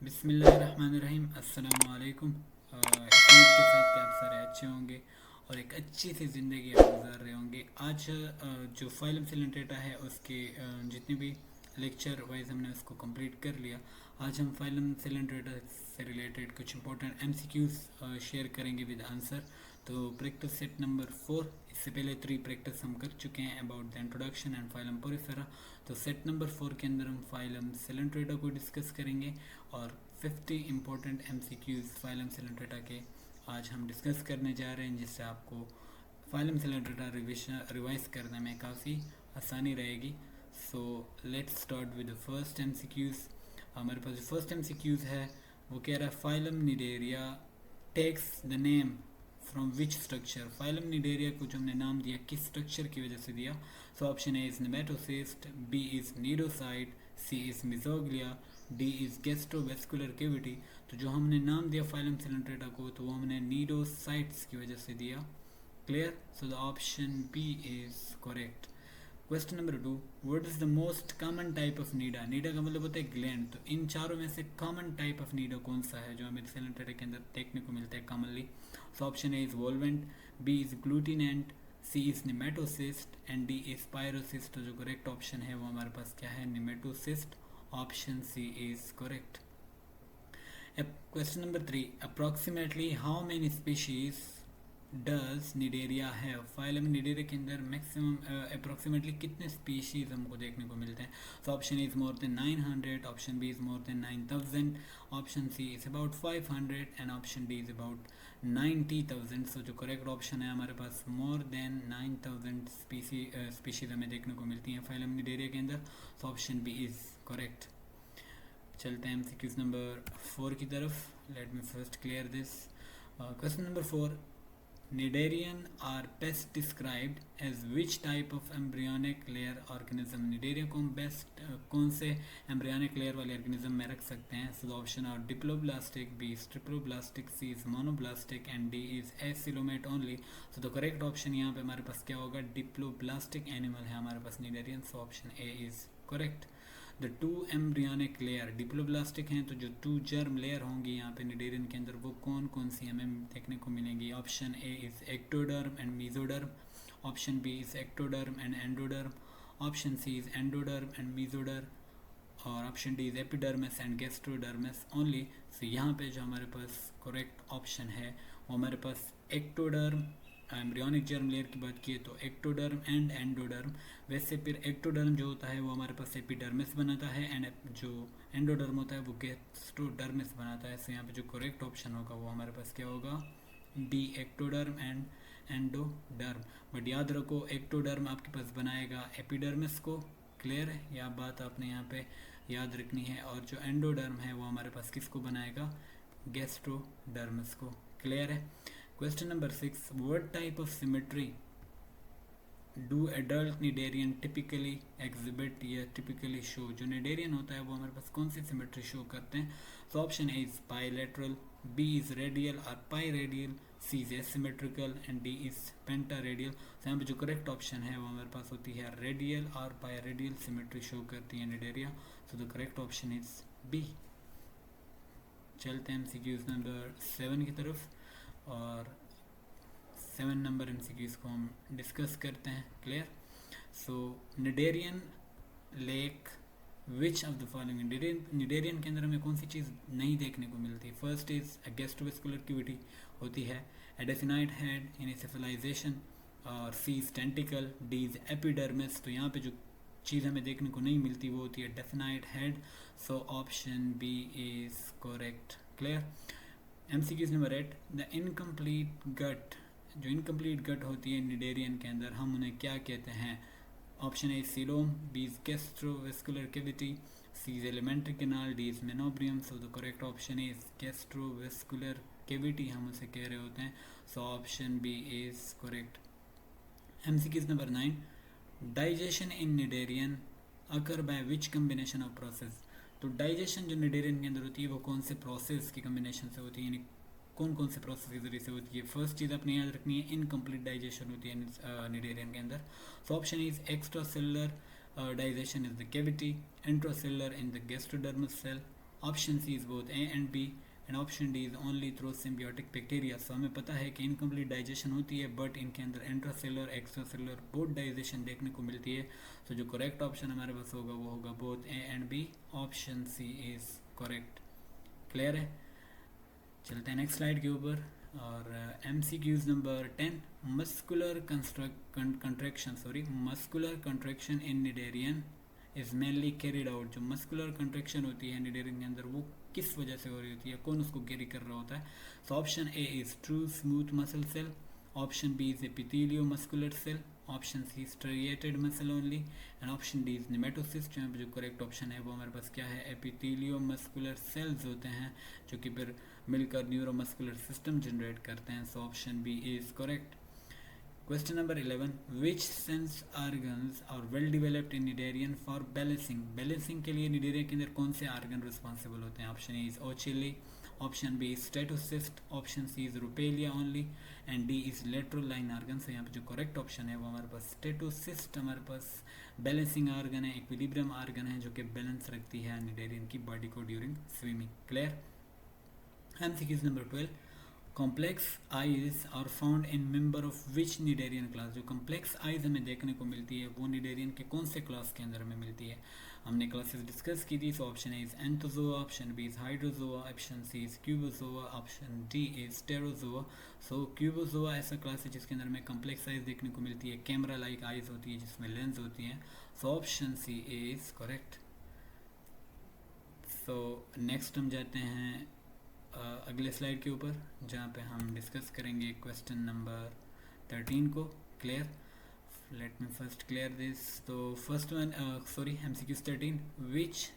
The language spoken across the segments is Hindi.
बिस्मिल्लाहिर्रहमानिर्रहीम अस्सलाम वालेकुम। उम्मीद के साथ कि आप सारे अच्छे होंगे और एक अच्छी सी ज़िंदगी आप गुजार रहे होंगे। आज जो फाइलम सिलेंट्रेटा है उसके जितने भी लेक्चर वाइज हमने उसको कंप्लीट कर लिया। आज हम फाइलम सिलेंट्रेटा से रिलेटेड कुछ इंपॉर्टेंट एमसीक्यूज़ शेयर करेंगे विद आंसर। तो प्रैक्टिस सेट नंबर 4, इससे पहले 3 प्रैक्टिस हम कर चुके हैं about the introduction and phylum Porifera. तो सेट नंबर 4 के अंदर हम फाइलम सिलेंट्रेटा को डिस्कस करेंगे और 50 इम्पोर्टेंट एमसीक्यूज़ फाइलम सिलेंट्रेटा के आज हम डिस्कस करने जा रहे हैं, जिससे आपको फाइलम सिलेंट्रेटा रिवाइज करने में काफ़ी आसानी रहेगी। So let's start with the first MCQs. हमारे पास जो फर्स्ट एमसीक्यूज़ है वो कह रहा है phylum Cnidaria takes the name from which structure. Phylum Cnidaria को जो हमने नाम दिया किस स्ट्रक्चर की वजह से दिया। So option A is nematocyst, B is cnidocyte, C is mesoglea, D is gastrovascular cavity. तो जो हमने नाम दिया फाइलम सिलेंट्रेटा को तो वो हमने नीडोसाइट्स की वजह से दिया। Clear? So the option B is correct. Question number 2, what is the most common type of cnida. Cnida का मतलब होता है ग्लैंड। तो इन चारों में से कॉमन टाइप ऑफ नीडा कौन सा है जो हमें सिलेंट्रेटा के अंदर देखने को मिलता है commonly. So option A is volvent, B is glutinant, C is nematocyst and D is pyrocyst. तो जो करेक्ट ऑप्शन है वो हमारे पास क्या है, nematocyst. Option C is correct. Question number 3, approximately how many species does Cnidaria है। फाइलम निडेरिया के अंदर मैक्सिमम अप्रॉक्सीमेटली कितने स्पीशीज हमको देखने को मिलते हैं। So option is more than 900, option B is more than 9000, option C is about 500 and option D is about 90,000। So जो करेक्ट ऑप्शन है हमारे पास मोर देन 9000 स्पीशीज हमें देखने को मिलती हैं फाइलम निडेरिया के अंदर। So option B is correct. चलते हैं एमसीक्यूज नंबर 4 की तरफ। Let me first clear this. Question number 4, Cnidarian are best described as which type of embryonic layer organism। Cnidaria को हम बेस्ट कौन से एम्ब्रियोनिक लेयर वाले ऑर्गेनिज्म में रख सकते हैं। So the option are diploblastic, B is triploblastic, C is monoblastic and D is acoelomate only. So the correct option यहाँ पे हमारे पास क्या होगा, डिप्लोब्लास्टिक एनिमल है हमारे पास cnidarian. So option A is correct. The two embryonic layer diploblastic हैं, तो जो 2 जर्म लेयर होंगी यहाँ पे निडेरियन के अंदर वो कौन कौन सी हमें देखने को मिलेंगी। Option A is ectoderm and mesoderm, option B is ectoderm and endoderm, option C is endoderm and mesoderm और option D is epidermis and gastrodermis only. So यहाँ पे जो हमारे पास करेक्ट ऑप्शन है वो हमारे पास एक्टोडर्म एम्ब्रियोनिक जर्म लेयर की बात की तो एक्टोडर्म एंड एंडोडर्म। वैसे फिर एक्टोडर्म जो होता है वो हमारे पास एपिडर्मिस बनाता है एंड जो एंडोडर्म होता है वो गैस्ट्रोडर्मिस बनाता है। सो यहाँ पे जो करेक्ट ऑप्शन होगा वो हमारे पास क्या होगा, D ectoderm and endoderm. But याद रखो एक्टोडर्म आपके पास बनाएगा एपिडर्मिस को। क्लियर है, यह बात आपने यहाँ पे याद रखनी है। और जो एंडोडर्म है वो हमारे पास किसको बनाएगा, गैस्ट्रोडर्मिस को। क्लियर है। Question number 6, what type of symmetry do adult Cnidarian typically exhibit या typically show। जो निडेरियन होता है वो हमारे पास कौन सी सिमेट्री शो करते हैं। So option A is bilateral, B is radial और biradial, C is asymmetrical and D is pentaradial. तो यहाँ पे जो करेक्ट ऑप्शन है वो हमारे पास होती है रेडियल और पाइरेडियल सिमेट्री शो करती है Cnidaria. So the correct option is B. चलते हैं एमसीक्यूज नंबर 7 की तरफ और 7 नंबर एमसीक्यूज को हम डिस्कस करते हैं। Clear. So cnidarian lake which of the following. Cnidarian के अंदर हमें कौन सी चीज़ नहीं देखने को मिलती। फर्स्ट इज गैस्ट्रोवेस्कुलर कैविटी होती है, एडेफिनाइट हेड इनसेफलाइजेशन और C is tentacle, D is epidermis. तो यहाँ पे जो चीज़ हमें देखने को नहीं मिलती वो होती है definite head. So option B is correct. Clear. MCQs number 8, the incomplete gut. जो इनकम्प्लीट गट होती है निडेरियन के अंदर हम उन्हें क्या कहते हैं। Option A coelom, B is gastrovascular cavity, C is alimentary canal, D is manubrium. So the correct option is gastrovascular cavity हम उसे कह रहे होते हैं। So option B is correct. MCQs number 9, digestion in cnidarian occur by which combination of process. तो डाइजेशन जो निडेरियन के अंदर होती है वो कौन से प्रोसेस की कम्बिनेशन से होती है, यानी कौन कौन से प्रोसेस के जरिए से होती है। फर्स्ट चीज़ अपने याद रखनी है, इनकम्प्लीट डाइजेशन होती है निडेरियन के अंदर। So option is extra cellular digestion is the cavity, intracellular in the gastrodermis cell, option C is both A and B, and option D is only through symbiotic bacteria. So हमें पता है कि इनकम्प्लीट डाइजेशन होती है, बट इनके अंदर इंट्रासेलुलर एक्स्ट्रासेलुलर बोथ डाइजेशन देखने को मिलती है। तो जो करेक्ट ऑप्शन हमारे पास होगा वो होगा both A and B, option C is correct. Clear है? चलते हैं नेक्स्ट स्लाइड के ऊपर। और MCQs number 10, muscular contraction in cnidarian is mainly carried out. जो मस्कुलर कंट्रैक्शन होती है निडेरियन के अंदर वो किस वजह से हो रही होती है, कौन उसको कैरी कर रहा होता है? So option A is true smooth muscle cell, option B is epithelio muscular cell, option C striated muscle only, and option D is nematocyst. यहाँ पे जो करेक्ट ऑप्शन है वो हमारे पास क्या है? एपिथेलियो मस्कुलर सेल्स होते हैं जो कि फिर मिलकर न्यूरोमस्कुलर सिस्टम जनरेट करते हैं। So option B is correct. Question number 11, which sense organs are well developed in cnidarian for balancing. Balancing के लिए निडेरिया के अंदर कौन से ऑर्गन रिस्पॉन्सिबल होते हैं? Option A is ocelli, option B is statocyst, option C is rhopalia only, and D is lateral line organ. से यहाँ पे जो करेक्ट ऑप्शन है वो हमारे पास स्टेटोसिस्ट हमारे पास बैलेंसिंग ऑर्गन है, इक्विलिब्रियम ऑर्गन है जो कि बैलेंस रखती है निडेरियन की बॉडी को during swimming. Clear? MCQs number 12, complex eyes are found in member of which cnidarian class. जो कॉम्प्लेक्स आइज हमें देखने को मिलती है वो निडेरियन के कौन से क्लास के अंदर हमें मिलती है? हमने क्लासेस डिस्कस की थी। So option A is Anthozoa, option B is Hydrozoa, option C is Cubozoa, option D is Terozoa. So Cubozoa ऐसा क्लास है जिसके अंदर हमें कॉम्प्लेक्स आइज देखने को मिलती है, कैमरा लाइक आइज होती है जिसमें लेंस होती हैं। So option C is correct. So next हम जाते हैं अगले स्लाइड के ऊपर जहाँ पे हम डिस्कस करेंगे क्वेश्चन नंबर 13 को। Clear? Let me first clear this. तो first one MCQs 13, which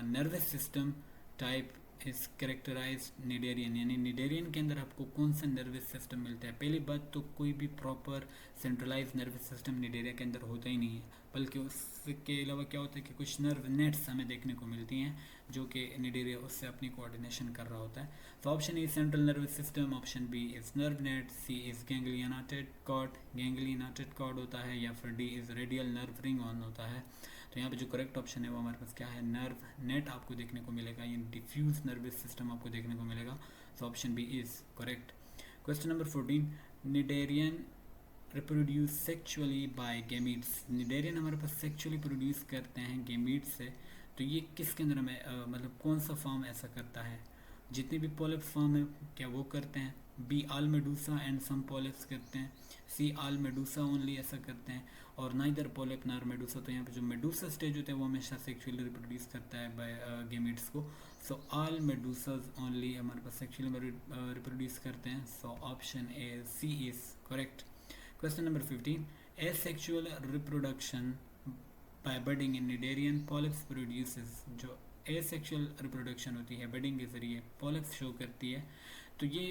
nervous system type is characterize cnidarian. यानी निडेरियन के अंदर आपको कौन सा नर्वस सिस्टम मिलता है? पहली बात तो कोई भी proper centralise nervous system Cnidaria के अंदर होता ही नहीं है, बल्कि उसके अलावा क्या होता है कि कुछ नर्व नेट्स हमें देखने को मिलती हैं जो कि निडेरिया उससे अपनी कोऑर्डिनेशन कर रहा होता है। तो option A central nervous system, option B is nerve net, C is ganglionated cord होता है, या फिर D is radial nerve ring on होता है। तो यहाँ पे जो करेक्ट ऑप्शन है वो हमारे पास क्या है? नर्व नेट आपको देखने को मिलेगा, ये डिफ्यूज नर्वस सिस्टम आपको देखने को मिलेगा। So option B is correct. Question number 14, cnidarian reproduce sexually by gametes. Cnidarian हमारे पास सेक्चुअली प्रोड्यूस करते हैं गैमीट्स से। तो ये किसके अंदर हमें मतलब कौन सा फॉर्म ऐसा करता है? जितने भी पॉलिप्स फॉर्म है क्या वो करते हैं? B all medusa and some polyps करते हैं, सी आल मेडूसा ओनली ऐसा करते हैं, और नाइदर पॉलिप नार मेडूसा। तो यहाँ पे जो मेडूसा स्टेज होता है वो हमेशा सेक्चुअली रिप्रोड्यूस करता है बाय गैमीट्स को। सो आल मेडूसाज ओनली हमारे पास सेक्चुअली रिप्रोड्यूस करते हैं। So option A C is correct. Question number 15, asexual reproduction by budding in cnidarian polyps produces. जो एसेक्सुअल रिप्रोडक्शन होती है बडिंग के जरिए पॉलिप्स शो करती है, तो ये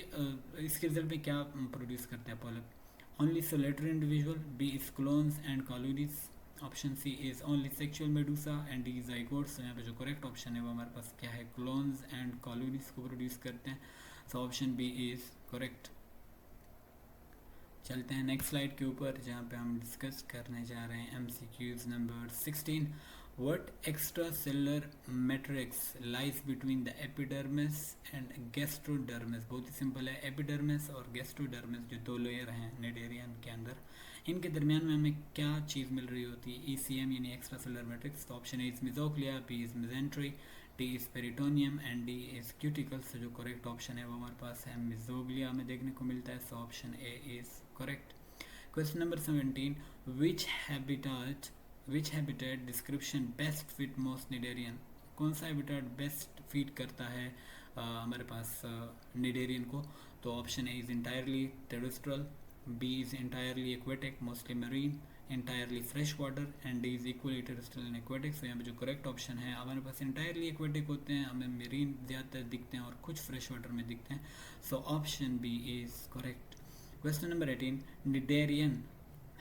इसके रिजल्ट में क्या प्रोड्यूस करता है polyp? Only solitary individual, B is clones and colonies, option C is only sexual medusa, and D is zygotes. यहाँ पे जो करेक्ट ऑप्शन है वो हमारे पास क्या है? क्लोन्स एंड कॉलोनीज को प्रोड्यूस करते हैं। So option B is correct. चलते हैं नेक्स्ट स्लाइड के ऊपर जहाँ पे हम डिस्कस करने जा रहे हैं MCQs number 16, what extra cellular matrix lies between the epidermis and gastrodermis. बहुत ही सिंपल है, एपिडर्मिस और गैस्ट्रोडर्मिस जो दो लेयर हैं निडेरियन के अंदर, इनके दरमियान में हमें क्या चीज़ मिल रही होती है? ECM यानी एक्स्ट्रा सेलुलर मैट्रिक्स। तो option A is mesoglea, B is mesentery, D is peritoneum, and D is cuticles. जो करेक्ट ऑप्शन है वो हमारे पास है मिजोग्लिया में देखने को मिलता है। So option A is correct. Question number 17, which habitat description best fit most cnidarian. कौन सा हैबिटेट बेस्ट फिट करता है हमारे पास निडेरियन को? तो option A is entirely terrestrial, B is entirely aquatic mostly marine, entirely fresh water, and D is equally terrestrial and aquatic. तो यहाँ पे जो करेक्ट ऑप्शन है हमारे पास इंटायरली एक्वेटिक होते हैं, हमें मरीन ज़्यादातर दिखते हैं और कुछ फ्रेश वाटर में दिखते हैं। So option B is correct. Question number 18, Cnidarian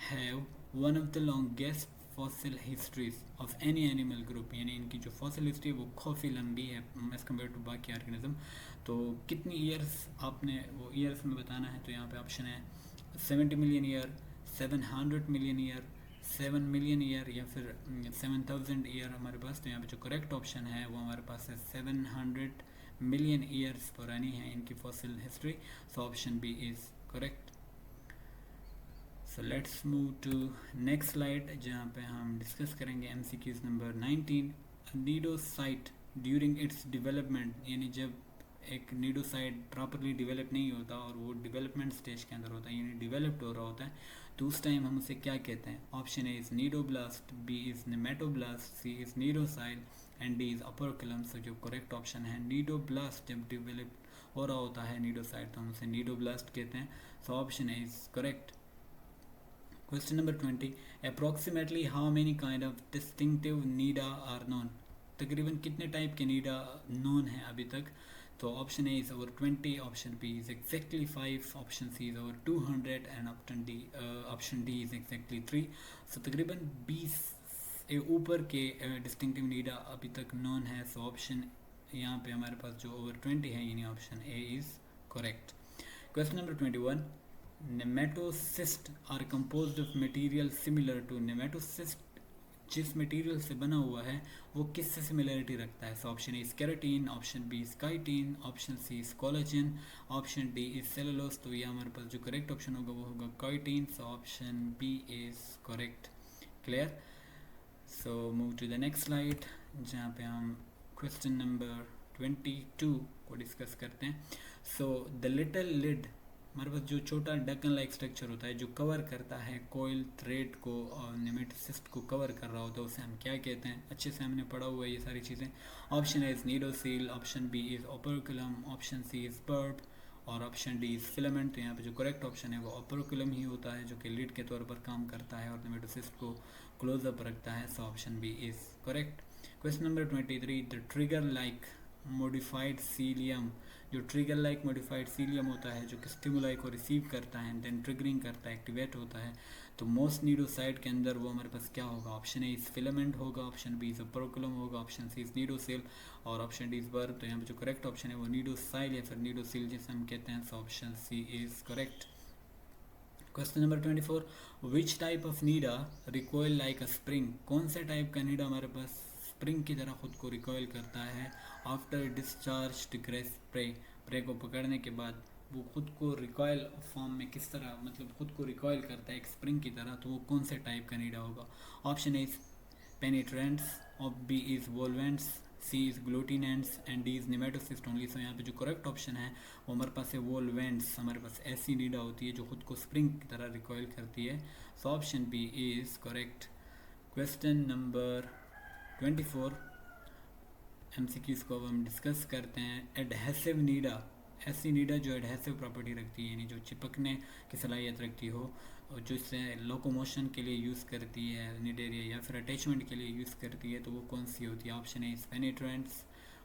have one of the longest fossil histories of any animal group। यानी इनकी जो fossil history है वो काफ़ी लंबी है as compared to बाकी ऑर्गेनिज्म। तो कितनी ईयर्स आपने वो ईयर्स में बताना है? तो यहाँ पे ऑप्शन है 70 million year, 700 million year, 7 million year या फिर 7,000 ईयर हमारे पास। तो यहाँ पे जो करेक्ट ऑप्शन है वो हमारे पास है 700 मिलियन ईयर्स पुरानी है इनकी fossil history. So option B is correct. So let's move to next slide जहाँ पे हम डिस्कस करेंगे MCQs number 19। Cnidocyte during its development, यानी जब एक नीडोसाइट प्रॉपरली डेवलप नहीं होता और वो डेवलपमेंट स्टेज के अंदर होता है यानी डेवलप्ड हो रहा होता है, तो उस टाइम हम उसे क्या कहते हैं? Option A is cnidoblast, B is nematoblast, C is cnidocil and D is operculum. So जो करेक्ट ऑप्शन है नीडोब्लास्ट, जब डेवलप हो रहा होता है नीडोसाइट तो हम उसे नीडोब्लास्ट कहते हैं। So option A is correct. Question number 20. Approximately how many kind of distinctive nida are known? तकरीबन कितने टाइप के नीडा नोन है अभी तक? तो option A is over 20, option B is exactly 5, option C is over 200 and option D is exactly 3। So तकरीबन 20 ऊपर के डिस्टिंक्टिव नीडा अभी तक नोन है। सो ऑप्शन यहाँ पे हमारे पास जो ओवर 20 है यानी option A is correct. Question number 21. Nematocyst are composed of material similar to. Nematocyst जिस मटेरियल से बना हुआ है वो किससे सिमिलरिटी रखता है? So option A is keratin, option B is chitin, option C is collagen, option D is cellulose. तो ये हमारे पास जो करेक्ट ऑप्शन होगा वो होगा chitin. So option B is correct. Clear? So move to the next slide जहाँ पे हम क्वेश्चन नंबर 22 को डिस्कस करते हैं। सो द लिटिल लिड, हमारे पास जो छोटा ढक्कन लाइक स्ट्रक्चर होता है जो कवर करता है कोयल थ्रेड को और नेमेटोसिस्ट को कवर कर रहा होता है, उसे हम क्या कहते हैं? अच्छे से हमने पढ़ा हुआ है ये सारी चीज़ें। Option A is cnidocil, option B is operculum, option C is barb और ऑप्शन डी इज़ फिलामेंट। तो यहाँ पे जो करेक्ट ऑप्शन है वो ओपरकुलम ही होता है जो कि लीड के तौर पर काम करता है और नेमेटोसिस्ट को क्लोजअप रखता है। So option B is correct. Question number 23. The trigger like modified cilium, जो ट्रिगर लाइक मॉडिफाइड सीलियम होता है जो कि स्टिमुलाई को रिसीव करता है देन ट्रिगरिंग करता है, एक्टिवेट होता है, तो मोस्ट नीडोसाइट के अंदर वो हमारे पास क्या होगा? ऑप्शन ए इज फिलामेंट होगा, ऑप्शन बी इज ओपरकुलम होगा, ऑप्शन सी इज नीडोसेल और ऑप्शन डी इज बर्ब। तो यहाँ पे जो करेक्ट ऑप्शन है वो नीडोसाइल या फिर नीडोसील जिसे हम कहते हैं। So option C is correct. Question number 24. Which type of cnida recoil like a spring, कौन से टाइप का नीडा हमारे पास स्प्रिंग की तरह खुद को रिकॉइल करता है? आफ्टर डिस्चार्ज ग्रेस प्रे को पकड़ने के बाद वो खुद को रिकॉइल फॉर्म में किस तरह, मतलब खुद को रिकॉइल करता है एक स्प्रिंग की तरह, तो वो कौन से टाइप का नीडा होगा? Option A is penetrants, of B is volvents, C is glutinants and D is nematocyst only. So यहाँ पे जो करेक्ट ऑप्शन है वो हमारे पास है वोल्वेंट्स। हमारे पास ऐसी नीडा होती है जो खुद को स्प्रिंग की तरह रिकॉइल करती है। So option B is correct. Question number 24 MCQs को अब हम डिस्कस करते हैं। एडहेसिव नीडा, ऐसी नीडा जो एडहेसिव प्रॉपर्टी रखती है यानी जो चिपकने की सलाहियत रखती हो और जो इसे लोकोमोशन के लिए यूज़ करती है निडेरिया या फिर अटैचमेंट के लिए यूज़ करती है, तो वो कौन सी होती है? Option A is penetrants,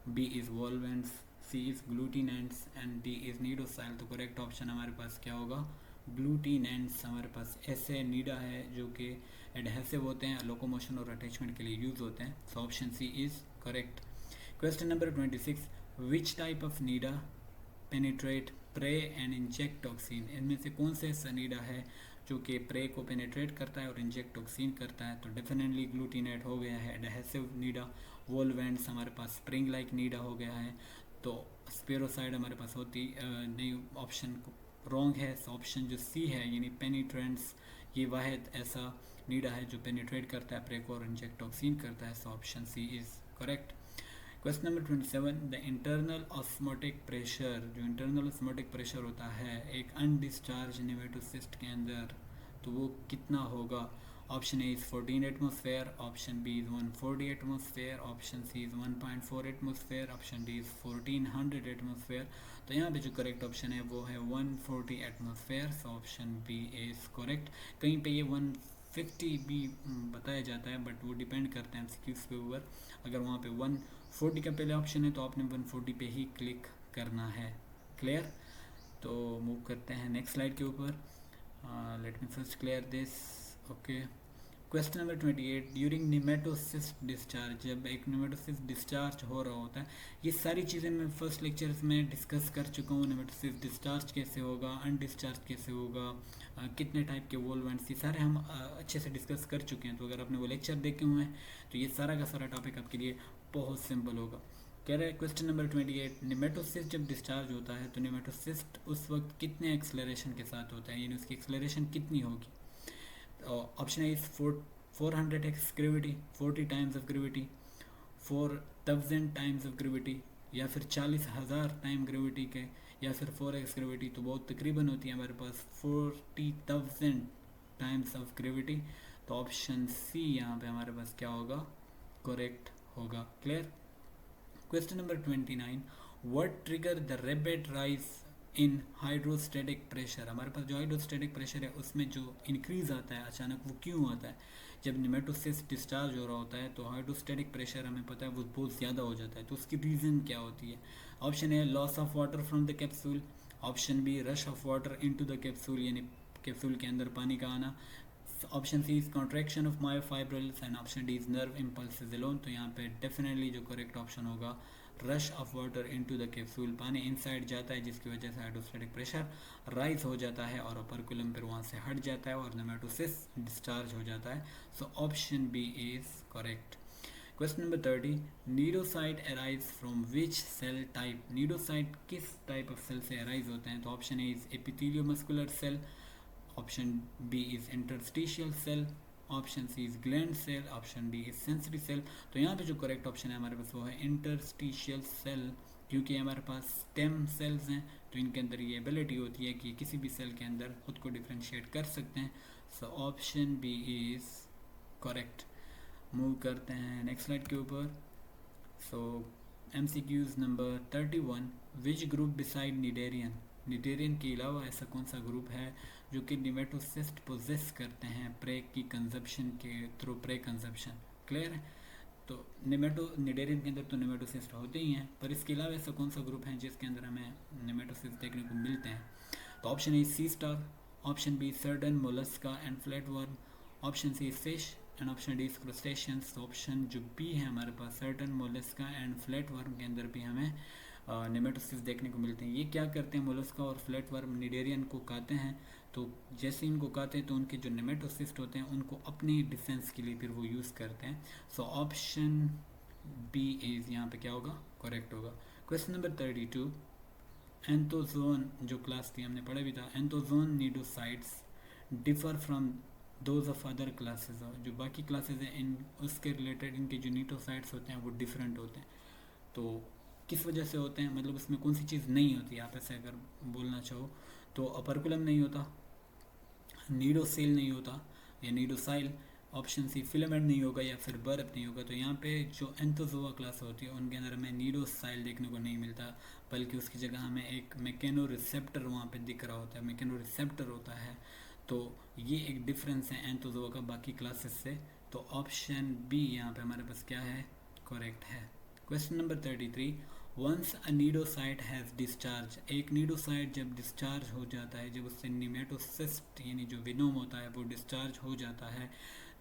B is volvents, C is glutinants and D is cnidocil. तो करेक्ट ऑप्शन हमारे पास क्या होगा? ग्लूटिनेंट्स। हमारे पास ऐसे नीडा है जो कि एडहेसिव होते हैं, लोकोमोशन और अटैचमेंट के लिए यूज़ होते हैं। So option C is correct. Question number 26. Which type of cnida penetrate prey and inject toxin, इनमें से कौन से ऐसा नीडा है जो कि प्रे को पेनिट्रेट करता है और इंजेक्ट टॉक्सिन करता है? तो डेफिनेटली ग्लूटिनेट हो गया है एडहेसिव नीडा। वोल्वेंट्स हमारे पास स्प्रिंग लाइक नीडा हो गया है। तो स्पेरोसाइड हमारे पास होती नहीं, ऑप्शन रॉन्ग है। सो ऑप्शन जो सी है यानी पेनिट्रेंट्स, ये वाहिद ऐसा नीडा है जो पेनिट्रेट करता है प्रे को और इंजेक्ट टॉक्सिन करता है। So option C is correct. Question number 27. The internal osmotic pressure, जो इंटरनल ऑस्मोटिक प्रेशर होता है एक अनडिस्चार्ज नेमेटोसिस्ट के अंदर, तो वो कितना होगा? Option A is 14 atmosphere, option B is 140 atmosphere, option C is 1.4 atmosphere, option D is 1400 atmosphere. तो यहाँ पे जो करेक्ट ऑप्शन है वो है 140 atmosphere. So option B is correct. कहीं पे ये 150 भी बताया जाता है बट वो डिपेंड करता है MCQs के ऊपर। अगर वहाँ पे 140 का पहले ऑप्शन है तो आपने 140 पे ही क्लिक करना है। क्लियर? तो मूव करते हैं नेक्स्ट स्लाइड के ऊपर। Late me first clear this. Okay, question number 28, during nematocyst discharge, जब एक निमेटोसिस्ट डिस्चार्ज हो रहा होता है, ये सारी चीज़ें मैं फर्स्ट लेक्चर्स में डिस्कस कर चुका हूँ। निमेटोसिस्ट डिस्चार्ज कैसे होगा, अनडिस्चार्ज कैसे होगा, कितने टाइप के वोल्वेंट्स, ये सारे हम अच्छे से डिस्कस कर चुके हैं। तो अगर आपने वो लेक्चर देखे हुए हैं तो ये सारा का सारा टॉपिक आपके लिए बहुत सिंपल होगा। कह रहा है क्वेश्चन नंबर 28, निमेटोसिस्ट जब डिस्चार्ज होता है तो निमेटोसिस्ट उस वक्त कितने एक्सलरेशन के साथ होता है, यानी उसकी एक्सलरेशन कितनी होगी। Option A is 400x gravity, 40 times of gravity, 4000 times of gravity, या फिर 40,000 टाइम ग्रेविटी के, या फिर 4x ग्रेविटी। तो बहुत तकरीबन होती है हमारे पास 40,000 टाइम्स ऑफ ग्रेविटी। तो ऑप्शन सी यहाँ पे हमारे पास क्या होगा, करेक्ट होगा। Clear. Question number 29, what trigger the rapid rise in hydrostatic pressure. हमारे पास जो हाइड्रोस्टैटिक प्रेशर है उसमें जो इंक्रीज आता है अचानक, वो क्यों आता है। जब निमेटोसिस्ट डिस्चार्ज हो रहा होता है तो हाइड्रोस्टैटिक प्रेशर हमें पता है वो बहुत ज़्यादा हो जाता है, तो उसकी रीज़न क्या होती है। Option A loss of water from the capsule, option B rush of water into the capsule, यानी कैप्सूल के अंदर पानी का आना, option C is contraction of myofibrils, and option D is nerve impulses alone. तो यहाँ पे डेफिनेटली जो करेक्ट ऑप्शन होगा rush of water into the capsule, पानी इनसाइड जाता है जिसकी वजह से हाइड्रोस्टैटिक प्रेशर राइज हो जाता है और ओपर्कुलम फिर वहाँ से हट जाता है और निमेटोसिस डिस्चार्ज हो जाता है। So option B is correct. Question number 30, cnidocyte arise from which cell type. Cnidocyte किस टाइप ऑफ सेल से अराइज होते हैं। तो option A is epitheliomuscular cell, option B is interstitial cell, option C is gland cell, option D is sensory cell. तो यहाँ पे जो करेक्ट ऑप्शन है हमारे पास वो है इंटरस्टिशियल सेल, क्योंकि हमारे पास स्टेम सेल्स हैं तो इनके अंदर ये एबिलिटी होती है कि किसी भी सेल के अंदर खुद को डिफ्रेंशिएट कर सकते हैं। So option B is correct. Move करते हैं नेक्स्ट स्लाइड के ऊपर। So MCQs number 31, which group beside cnidarian. Cnidarian के अलावा ऐसा कौन सा ग्रुप है जो कि निमेटोसिस्ट पोजेस करते हैं प्रे की कंजप्शन के थ्रू, प्रे कंजप्शन। क्लियर है। तो निडेरियन के अंदर तो निमेटोसिस्ट होते ही हैं, पर इसके अलावा ऐसा कौन सा ग्रुप है जिसके अंदर हमें निमेटोसिस्ट देखने को मिलते हैं। तो option A sea star, option B certain Mollusca and flatworm, option C fish, and option D crustaceans. तो ऑप्शन जो बी है हमारे पास सर्टन मोलस्का एंड फ्लैटवर्म के अंदर भी हमें निमेटोसिस्ट देखने को मिलते हैं। ये क्या करते हैं, मोलस्का और फ्लैटवर्म निडेरियन को खाते हैं, तो जैसे इनको खाते हैं तो उनके जो निमेटोसिस्ट होते हैं उनको अपनी डिफेंस के लिए फिर वो यूज़ करते हैं। सो ऑप्शन बी इज यहाँ पे क्या होगा, करेक्ट होगा। क्वेश्चन नंबर 32, एंथोजोन जो क्लास थी हमने पढ़ा भी था, Anthozoan cnidocytes differ from those of other classes. जो बाकी क्लासेस हैं इन उसके रिलेटेड इनके जो नीडोसाइट्स होते हैं वो डिफरेंट होते हैं। तो किस वजह से होते हैं, मतलब उसमें कौन सी चीज़ नहीं होती, आप ऐसे अगर बोलना चाहो तो अपर्कुलम नहीं होता, नीडोसेल नहीं होता या नीडोसाइल, ऑप्शन सी फिलामेंट नहीं होगा, या फिर बर्फ नहीं होगा। तो यहाँ पे जो एंथोजोआ क्लास होती है उनके अंदर हमें नीडोसाइल देखने को नहीं मिलता, बल्कि उसकी जगह हमें एक मैकेनो रिसेप्टर वहाँ पे दिख रहा होता है, मैकेनो रिसेप्टर होता है। तो ये एक डिफरेंस है एंथोजोआ का बाकी क्लासेस से। तो ऑप्शन बी यहाँ पे हमारे पास क्या है, करेक्ट है। Question number 33, once a cnidocyte has discharge. एक नीडोसाइट जब डिस्चार्ज हो जाता है, जब उससे निमेटोसिस्ट यानी जो विनोम होता है वो डिस्चार्ज हो जाता है,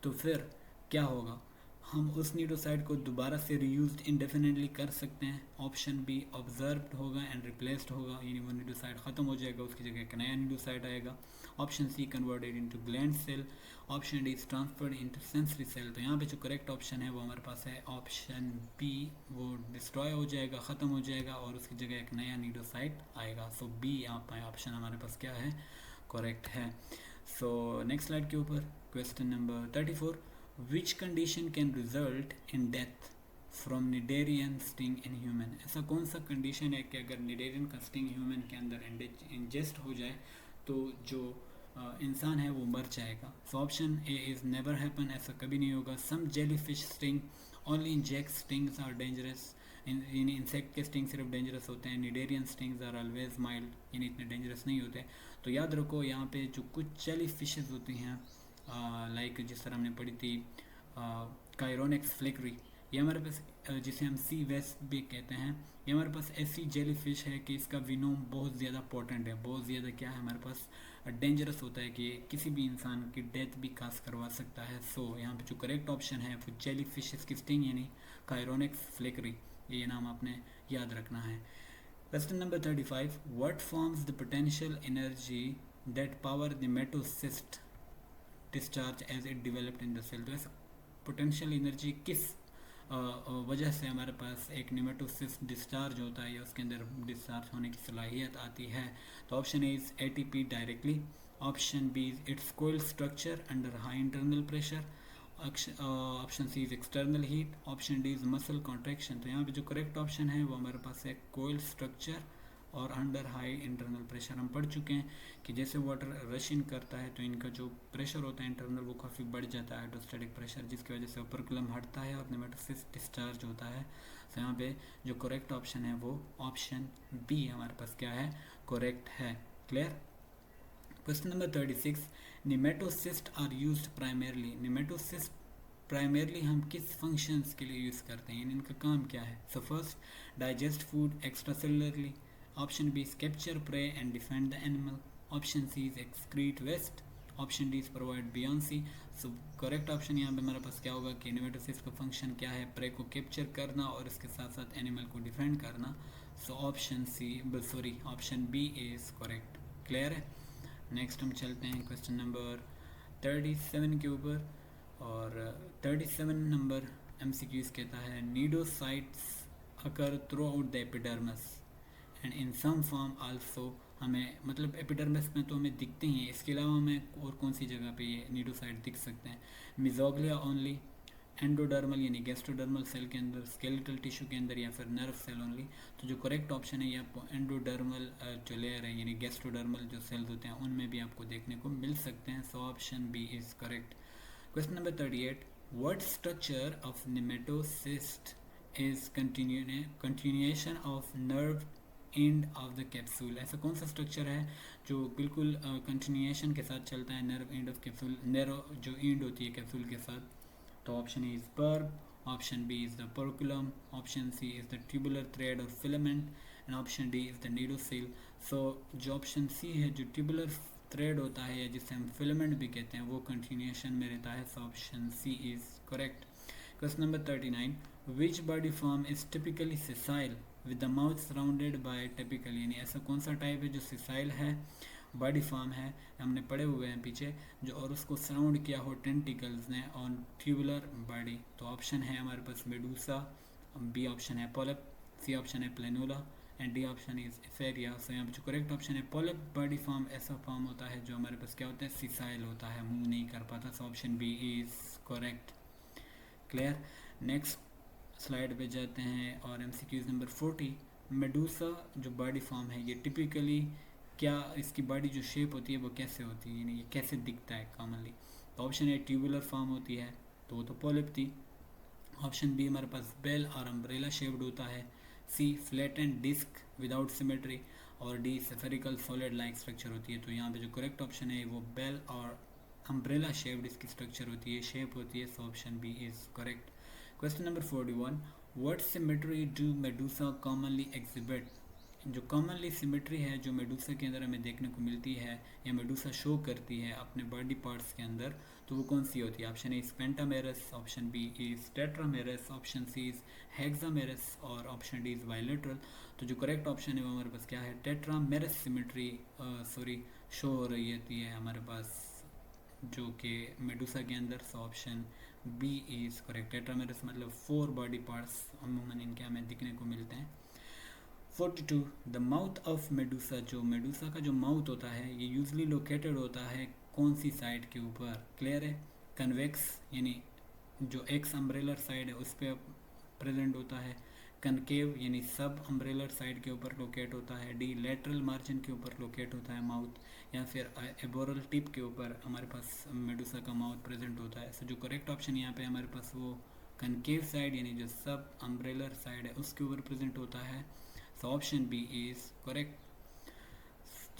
तो फिर क्या होगा, हम उस नीडोसाइट को दोबारा से रीयूज्ड इंडेफिनेटली कर सकते हैं। ऑप्शन बी ऑब्जर्व्ड होगा एंड रिप्लेस्ड होगा, यानी वो नीडोसाइट ख़त्म हो जाएगा, उसकी जगह एक नया नीडोसाइट आएगा। Option C converted into gland cell, option D is transferred into sensory cell. तो यहाँ पे जो करेक्ट ऑप्शन है वो हमारे पास है ऑप्शन बी, वो डिस्ट्रॉय हो जाएगा, ख़त्म हो जाएगा और उसकी जगह एक नया नीडोसाइट आएगा। सो बी यहाँ पे ऑप्शन हमारे पास क्या है, करेक्ट है। सो नेक्स्ट स्लाइड के ऊपर question number 34, which condition can result in death from cnidarian sting in human. ऐसा कौन सा कंडीशन है कि अगर निडेरियन का स्टिंग ह्यूमन के अंदर इंजेस्ट हो जाए तो जो इंसान है वो मर जाएगा। So option A is never happen, ऐसा कभी नहीं होगा। Some jelly fish sting only inject stings are dangerous, यानी इंसेक्ट के स्टिंग सिर्फ डेंजरस होते हैं। Cnidarian stings are always mild, यानी इतने डेंजरस नहीं होते। तो याद रखो यहाँ पे जो कुछ जेली फिशेज होती हैं लाइक जिस तरह हमने पढ़ी थी कायरोनिक्स फ्लेक्री, ये हमारे पास जिसे हम सी वेस्ट भी कहते हैं, ये हमारे पास ऐसी जेली फिश है कि इसका विनोम बहुत ज़्यादा पोटेंट है, बहुत ज़्यादा क्या है हमारे पास डेंजरस होता है कि ये किसी भी इंसान की डेथ भी काज करवा सकता है। सो यहाँ पे जो करेक्ट ऑप्शन है वो जेली फिश की स्टिंग यानी कायरोनिक्स फ्लेकरी, ये नाम आपने याद रखना है। Question number 35, what forms the potential energy that power the metocyst discharge as it developed in the cell. तो ऐसा पोटेंशियल एनर्जी किस वजह से हमारे पास एक निमेटोसिस डिस्चार्ज होता है या उसके अंदर डिस्चार्ज होने की सलाहियत आती है। तो option A is ATP directly, option B is its coil structure under high internal pressure, option C is external heat, option D is muscle contraction. तो यहाँ पे जो करेक्ट ऑप्शन है वो हमारे पास है कोइल स्ट्रक्चर और अंडर हाई इंटरनल प्रेशर। हम पढ़ चुके हैं कि जैसे वाटर रश इन करता है तो इनका जो प्रेशर होता है इंटरनल वो काफ़ी बढ़ जाता है, हाइड्रोस्टैटिक प्रेशर, जिसकी वजह से ओपरकुलम हटता है और नेमेटोसिस डिस्चार्ज होता है। तो यहाँ पे जो करेक्ट ऑप्शन है वो ऑप्शन बी हमारे पास क्या है, करेक्ट है। Clear. Question number 36, nematocyst are used primarily. Nematocyst primarily हम किस फंक्शंस के लिए यूज़ करते हैं, इनका काम क्या है। So first, digest food extra cellularly, option B is capture prey and defend the animal, option C is excrete waste, option D is provide buoyancy. So correct option यहाँ पे हमारे पास क्या होगा कि निमेटोसिस्ट का फंक्शन क्या है, प्रे को कैप्चर करना और इसके साथ साथ एनिमल को डिफेंड करना। So option option B is correct. Clear है। नेक्स्ट हम चलते हैं क्वेश्चन नंबर 37 के ऊपर, और 37 नंबर MCQs कहता है cnidocytes occur throughout the epidermis and in some form also. हमें मतलब एपिडर्मस में तो हमें दिखते ही हैं, इसके अलावा हमें और कौन सी जगह पे ये नीडोसाइट दिख सकते हैं। मिजोग्लिया ओनली, एंडोडर्मल यानी गैस्ट्रोडर्मल सेल के अंदर, स्केलेटल टिश्यू के अंदर, या फिर नर्व सेल ओनली। तो जो करेक्ट ऑप्शन है ये आपको एंडोडर्मल जो लेयर है यानी गैस्ट्रोडर्मल जो सेल्स होते हैं उनमें भी आपको देखने को मिल सकते हैं। So option B is correct. Question number 38, what structure of nematocyst is continuation of nerve end of the capsule. ऐसा कौन सा स्ट्रक्चर है जो बिल्कुल कंटिन्यूएशन के साथ चलता है, nerve end of capsule, narrow जो एंड होती है कैप्सूल के साथ। तो option A is barb, option B is the operculum, option C is the tubular thread और filament, and option D is the cnidocil. So जो ऑप्शन सी है, जो ट्यूबुलर थ्रेड होता है या जिसे हम फिलामेंट भी कहते हैं, वो कंटिन्यूएशन में रहता है। So option C is correct. Question number 39, which body form is typically sessile with the mouth surrounded by typical, यानी ऐसा कौन सा टाइप है जो सिसाइल है, बॉडी फॉर्म है, हमने पढ़े हुए हैं पीछे जो, और उसको सराउंड किया हो टेंटिकल्स ने ऑन ट्यूबुलर बॉडी। तो ऑप्शन है हमारे पास मेडूसा, बी ऑप्शन है पोलिप, सी ऑप्शन है planula and D option is ephyra. So यहाँ पे जो करेक्ट ऑप्शन है पोलिप बॉडी फॉर्म ऐसा फॉर्म होता है जो हमारे पास क्या होता है, सिसाइल होता है, मूव नहीं कर पाता। So option B is correct. Clear. Next slide पे जाते हैं और MCQs नंबर 40, मेडूसा जो बॉडी फॉर्म है ये टिपिकली क्या, इसकी बॉडी जो शेप होती है वो कैसे होती है, यानी ये कैसे दिखता है कॉमनली। तो ऑप्शन ए ट्यूबुलर फॉर्म होती है, तो वो तो पोलिप थी। ऑप्शन बी हमारे पास बेल और अम्ब्रेला शेप्ड होता है, C flat and disc without symmetry, और D spherical solid like structure होती है। तो यहाँ पे जो करेक्ट ऑप्शन है वो बेल और अम्ब्रेला शेप्ड इसकी स्ट्रक्चर होती है, शेप होती है। So option B is correct. Question number 41, what symmetry do medusa commonly exhibit. जो कॉमनली सिमेट्री है जो मेडूसा के अंदर हमें देखने को मिलती है या मेडूसा शो करती है अपने बॉडी पार्ट्स के अंदर, तो वो कौन सी होती है। Option A is pentamerous, option B is tetramerous, option C is hexamerous और ऑप्शन डी इज बाइलेटरल। तो जो करेक्ट ऑप्शन है वो हमारे पास क्या है, टेट्रामेरस सिमेट्री शो हो रही होती है हमारे पास जो कि मेडूसा के अंदर। So option B is correct. Tetramerous मतलब 4 बॉडी पार्ट्स अमूमन इनके हमें दिखने को मिलते हैं। 42, द माउथ ऑफ मेडूसा। जो मेडूसा का जो माउथ होता है ये यूजली लोकेटेड होता है कौन सी साइड के ऊपर। क्लियर है। कन्वेक्स यानी जो एक्स अम्ब्रेलर साइड है उस पर प्रेजेंट होता है, कनकेव यानी सब अम्ब्रेलर साइड के ऊपर लोकेट होता है, डी लेटरल मार्जिन के ऊपर लोकेट होता है माउथ, या फिर एबोरल टिप के ऊपर हमारे पास मेडूसा का माउथ प्रेजेंट होता है। सो जो करेक्ट ऑप्शन यहाँ पे हमारे पास वो कनकेव साइड यानी जो सब अम्ब्रेलर साइड है उसके ऊपर प्रेजेंट होता है। So option B is correct.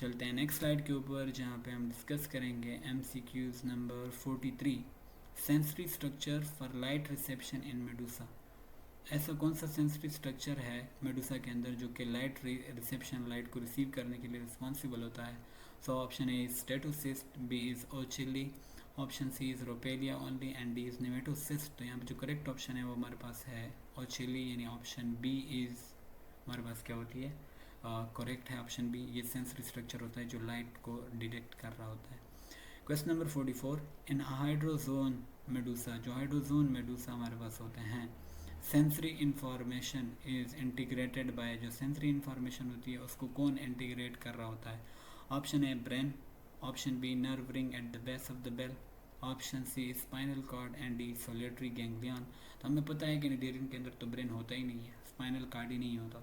चलते हैं नेक्स्ट स्लाइड के ऊपर जहाँ पे हम डिस्कस करेंगे MCQs number 43, sensory structure for light reception in Medusa. ऐसा कौन सा सेंसिटिव स्ट्रक्चर है मेडुसा के अंदर जो कि लाइट रिसेप्शन, लाइट को रिसीव करने के लिए रिस्पॉन्सिबल होता है? So option A is statocyst, B is ocelli, option C is rhopalia only and D is nematocyst. तो यहाँ पे जो करेक्ट ऑप्शन है वो हमारे पास है ओचिली, यानी ऑप्शन बी इज हमारे पास क्या होती है, करेक्ट है ऑप्शन बी। ये सेंसरी स्ट्रक्चर होता है जो लाइट को डिटेक्ट कर रहा होता है। Question number 44, in hydrozoan medusa, जो हाइड्रोजोन मेडुसा हमारे पास होते हैं, sensory information is integrated by, जो सेंसरी इंफॉर्मेशन होती है उसको कौन इंटीग्रेट कर रहा होता है? Option A brain, option B nerve ring at the base of the bell, option C spinal cord and D solitary ganglion. तो हमें पता है कि निडेरियन के अंदर तो ब्रेन होता ही नहीं है, स्पाइनल कॉर्ड ही नहीं होता,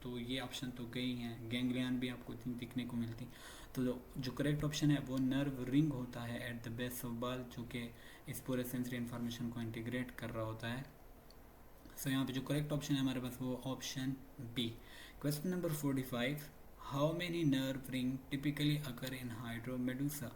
तो ये ऑप्शन तो कई हैं, गैंग्लियन भी आपको दिखने को मिलती। तो जो करेक्ट ऑप्शन है वो नर्व रिंग होता है एट द बेस ऑफ बाल, जो कि इस पूरे सेंसरी इन्फॉर्मेशन को इंटीग्रेट कर रहा होता है। सो यहाँ पे जो करेक्ट ऑप्शन है हमारे पास वो option B. Question number 45, how many nerve ring typically occur in hydromedusa?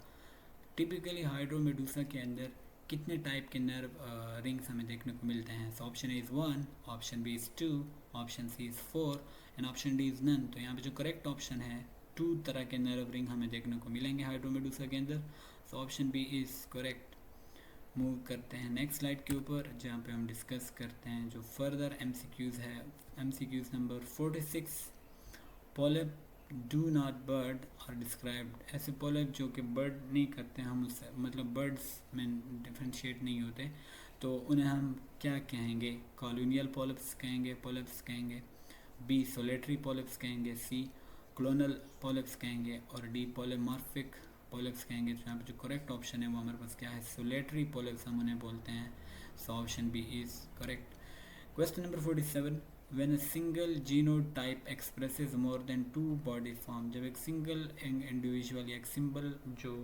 Typically hydromedusa के अंदर कितने टाइप के नर्व रिंग्स हमें देखने को मिलते हैं? So option A is 1, option B is 2, option C is 4 and option D is none. तो यहाँ पे जो करेक्ट ऑप्शन है 2 तरह के नर्व रिंग हमें देखने को मिलेंगे हाइड्रोमेडुसा के अंदर। So option B is correct. Move करते हैं नेक्स्ट स्लाइड के ऊपर, जहाँ पे हम डिस्कस करते हैं जो फर्दर एमसीक्यूज़ है। MCQs number 46, polyp do not bird और डिस्क्राइब्ड, ऐसे पोलिप जो कि बर्ड नहीं करते, हम उससे मतलब बर्ड्स में डिफ्रेंशिएट नहीं होते, तो उन्हें हम क्या कहेंगे? कॉलोनियल पोलिप्स कहेंगे, पोलिप्स कहेंगे, बी सोलेटरी पोलिप्स कहेंगे, सी क्लोनल पोलिप्स कहेंगे और डी पॉलीमॉर्फिक पोलिप्स कहेंगे। तो यहाँ पे जो करेक्ट ऑप्शन है वो हमारे पास क्या है? सोलेटरी पोलिप्स हम उन्हें बोलते हैं। So option B is correct. Question number 47, when a single genotype expresses more than 2 body form, जब एक सिंगल इंडिविजुअल या एक सिंबल जो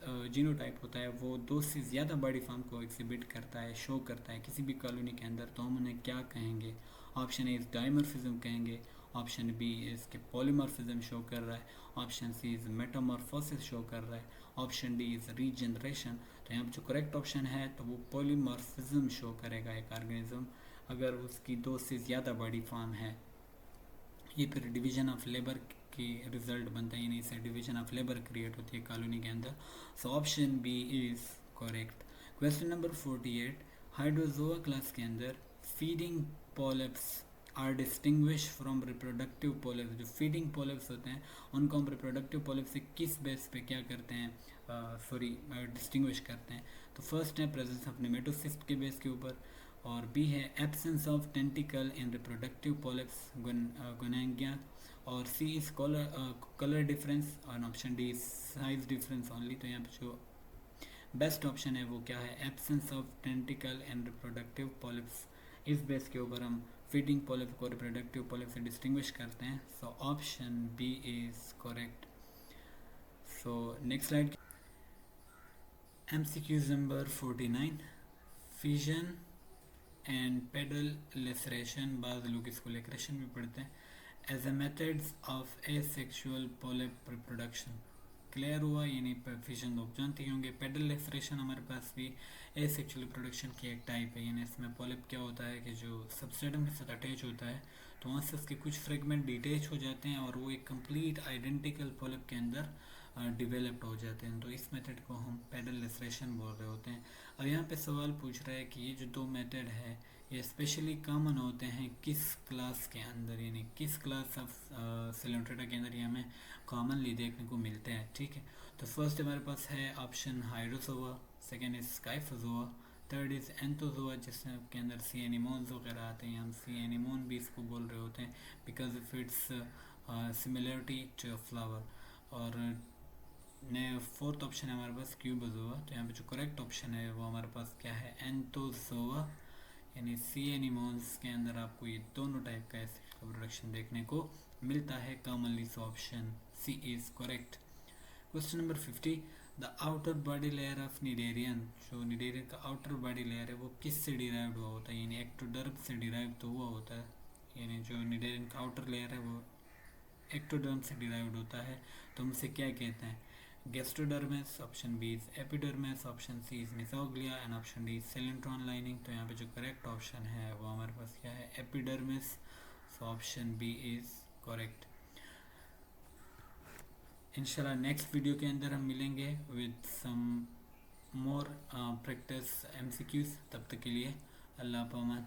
जीनोटाइप होता है वो 2 से ज़्यादा बॉडी फॉर्म को एग्जिबिट करता है, शो करता है किसी भी कॉलोनी के अंदर, तो हम उन्हें क्या कहेंगे? ऑप्शन ए इज डाइमॉर्फिज्म कहेंगे, ऑप्शन बी इज के पॉलीमॉर्फिज्म शो कर रहा है, option C is metamorphosis show कर रहा है, ऑप्शन डी इज रीजनरेशन। तो यहाँ पर जो करेक्ट ऑप्शन है तो वो पॉलीमॉर्फिज्म शो करेगा एक ऑर्गेनिज्म अगर उसकी 2 से ज़्यादा बॉडी फॉर्म है। ये फिर डिवीजन ऑफ लेबर की रिजल्ट बनता है, यानी इससे डिवीजन ऑफ लेबर क्रिएट होती है कॉलोनी के अंदर। So option B is correct. Question number 48, hydrozoa class के अंदर feeding polyps are distinguish from reproductive polyps, जो फीडिंग पॉलिप्स होते हैं उनको हम रिप्रोडक्टिव पॉलिप्स से किस बेस पे क्या करते हैं, डिस्टिंग्विश करते हैं? तो फर्स्ट है प्रेजेंस ऑफ नेमेटोसिस्ट के बेस के ऊपर, और बी है absence of tentacle in reproductive polyps gonangia, और सी इज कलर डिफरेंस, और option D is size difference only. तो यहाँ पे जो बेस्ट ऑप्शन है वो क्या है? Absence of tentacle in reproductive polyps. इस बेस के ऊपर हम फीडिंग पॉलिप को रिप्रोडक्टिव पॉलिप से डिस्टिंग्विश करते हैं। So option B is correct. So next slide, MCQs number 49, fission and pedal laceration, बाद लोग इसको लेक्रेशन भी पढ़ते हैं, as a methods of asexual polyp reproduction. Clear हुआ? यानी फिजन लोग जानते ही होंगे। पेडल लेसरेशन हमारे पास भी एसेक्सुअल रिप्रोडक्शन की एक टाइप है, यानी इसमें पॉलिप क्या होता है कि जो सबस्ट्रेटम के साथ अटैच होता है तो वहाँ से उसके कुछ फ्रेगमेंट डिटेच हो जाते हैं और वो एक कंप्लीट आइडेंटिकल पॉलिप के अंदर डिवेलप्ड हो जाते हैं। तो इस मेथड को हम पेडल लेसरेशन बोल रहे होते हैं। अब यहाँ पे सवाल पूछ रहा है कि ये जो 2 मेथड है ये स्पेशली कॉमन होते हैं किस क्लास के अंदर, यानी किस क्लास ऑफ सिलेंट्रेटा के अंदर ये हमें कॉमनली देखने को मिलते हैं। ठीक है, तो फर्स्ट हमारे पास है option hydrozoa, second is scyphozoa, third is anthozoa जिसमें के अंदर सी एनिमोन्स वगैरह आते हैं। हम सी एनिमोन भी इसको बोल रहे होते हैं because of its similarity to flower. और फोर्थ ऑप्शन है हमारे पास क्यूबोजोआ। तो यहाँ पे जो करेक्ट ऑप्शन है वो हमारे पास क्या है? एंथोजोआ, यानी सी एनिमोन्स के अंदर आपको ये दोनों टाइप का एसिड का प्रोडक्शन देखने को मिलता है commonly. So option C is correct. Question number 50, the outer body layer of cnidarian, जो निडेरियन का आउटर बॉडी लेयर है वो किस से डिराइव्ड हुआ होता है? यानी एक्टोडर्म से डिराइव तो हुआ होता है, यानी जो निडेरियन का आउटर लेयर है वो एक्टोडर्म से डिराइव्ड होता है। तो हम उसे क्या कहते हैं? Gastrodermis, option B is epidermis, option C is mesoglea and option D coelenteron lining. तो यहाँ पे जो करेक्ट ऑप्शन है वो हमारे पास क्या है, epidermis. So option B is correct. इंशाल्लाह नेक्स्ट वीडियो के अंदर हम मिलेंगे with some more practice MCQs। तब तक के लिए अल्लाह पामान।